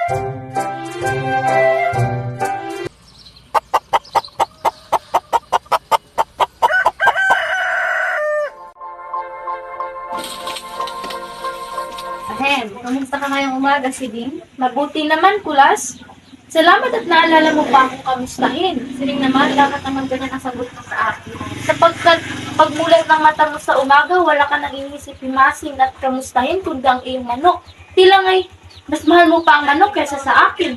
Ahem, kamusta ka ngayong umaga, Siling? Mabuti naman, Kulas. Salamat at naalala mo pa akong kamustahin. Siling naman, dapat naman ganyan ang sagot mo sa akin. Sapagkat pagmulat ng mata mo sa umaga, wala ka nang inisip imasin at kamustahin kundi ang iyong manok. Tila nga'y mas mahal mo pa ang manok kaysa sa akin.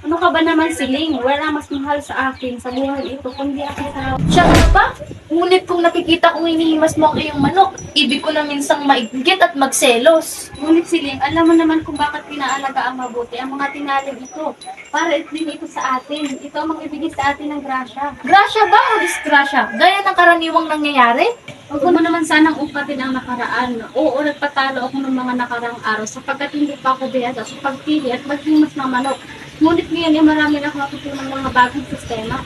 Ano ka ba naman, Siling? Wala mas mahal sa akin sa buhay ito kundi ako sa... Siya nga ba? Ngunit kung nakikita kong inihimas mo ang iyong manok, ibig ko na minsang maigit at magselos. Ngunit, Siling, alam mo naman kung bakit pinaalaga ang mabuti ang mga tinalig ito. Para din ito sa atin. Ito ang magbibigay sa atin ng grasya. Grasya ba o disgrasya? Gaya ng karaniwang nangyayari? Huwag mo naman sanang upatin ang nakaraan. Oo, nagpatalo ako ng mga nakaraang araw sapagkat hindi pa ako biyada sa pagpili at maghimas ng manok. Ngunit ngayon ay marami na ako natutunan ng mga bagong sistema.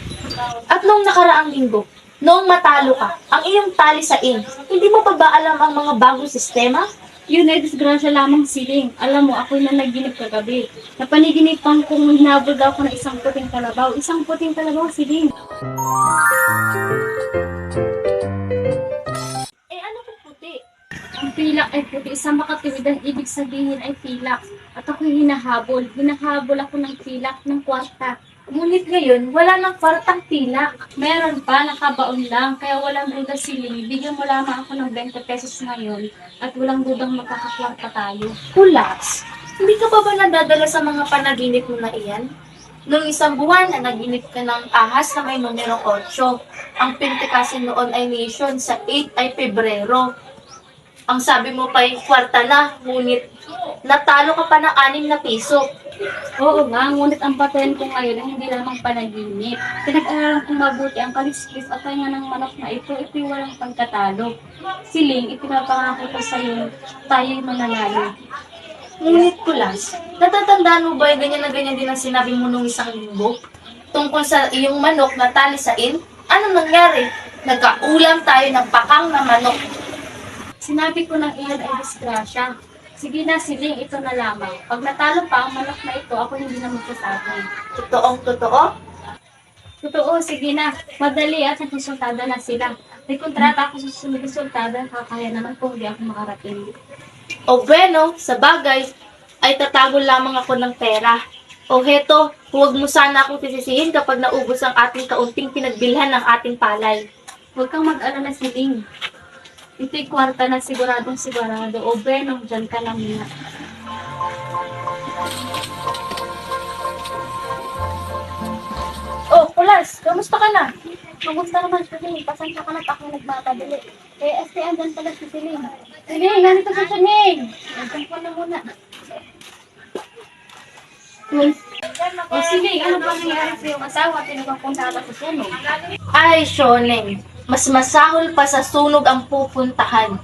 At noong nakaraang linggo, noong matalo ka, ang iyong tali sa hindi mo pa ba alam ang mga bagong sistema? Yun ay disgrasya lamang, Siling. Alam mo, ako'y nanaginip kagabi. Napaniginipan kong hinabol daw ako ng isang puting kalabaw. Isang puting kalabaw, Siling. Ano kung puti? Ang pilak ay puti. Sa makatiwid ang ibig sabihin ay pilak. At ako'y hinahabol. Hinahabol ako ng pilak ng kwarta. Ngunit ngayon, wala nang kwartang pilak. Meron pa, nakabaon lang. Kaya walang duda, Siling. Bigyan mo lamang ako ng 20 pesos ngayon. At walang dudang magkakakwarta tayo. Kulas, hindi ka pa ba nadadala sa mga panaginip mo na iyan? Noong isang buwan na naginip ka ng ahas na may numerong 8. Ang pinte kasi noon ay nation, sa 8 ay Pebrero. Ang sabi mo pa'y kwarta na, ngunit natalo ka pa ng 6 na piso. Oo nga, ngunit ang patayan ko ngayon ay hindi lamang panaginip. Pinag-aralan kong mabuti ang kaliskis at kanya ng manok na ito'y walang pagkatalo. Siling, ipinapangako ko sa iyo, tayo'y mananalo. Ngunit, Kulas, natatandaan mo ba yung ganyan na ganyan din ang sinabi mo nung isang linggo? Tungkol sa iyong manok na tali sa Anong nangyari? Nagkaulam tayo ng pakang na manok. Sinabi ko ng iyan ay disgrasya. Sige na, Siling, ito na lamang. Pag natalo pa ang manok na ito, ako hindi na magsasabi. Totoong totoo? Totoo, sige na. Madali at nagkonsultada na sila. May kontrata ako sa susunod konsultada, kakaya naman kung hindi ako makarating. O bueno, sa bagay, ay tatago lamang ako ng pera. O heto, huwag mo sana akong sisisihin kapag naubos ang ating kaunting pinagbilhan ng ating palay. Huwag kang mag-alala, Siling. Ito'y kwarta na siguradong sigurado. O bueno, dyan ka lang muna. Oh, Kulas, kamusta ka na? Kamusta naman, Siling? Pasensya ka na ako nagmamadali. Andyan pala si Siling. Siling, ganito si Siling! Andyan ko na muna. O Siling, ano ba nangyari sa iyong asawa? Pinagpapunta ka sa sunog? Ay, Shoneng. Mas masahol pa sa sunog ang pupuntahan.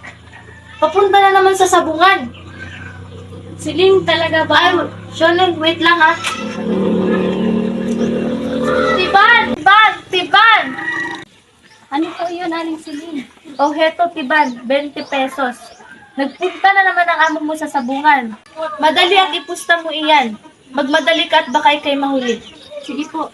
Papunta na naman sa sabungan. Siling, talaga ba? Ay, Shoneng, wait lang ha. Tiban! Ano po yun, Aling Siling? O heto, Tiban, 20 pesos. Nagpunta na naman ang amo mo sa sabungan. Madali ang ipusta mo iyan. Magmadali ka at bakay kay mahuli. Sige po.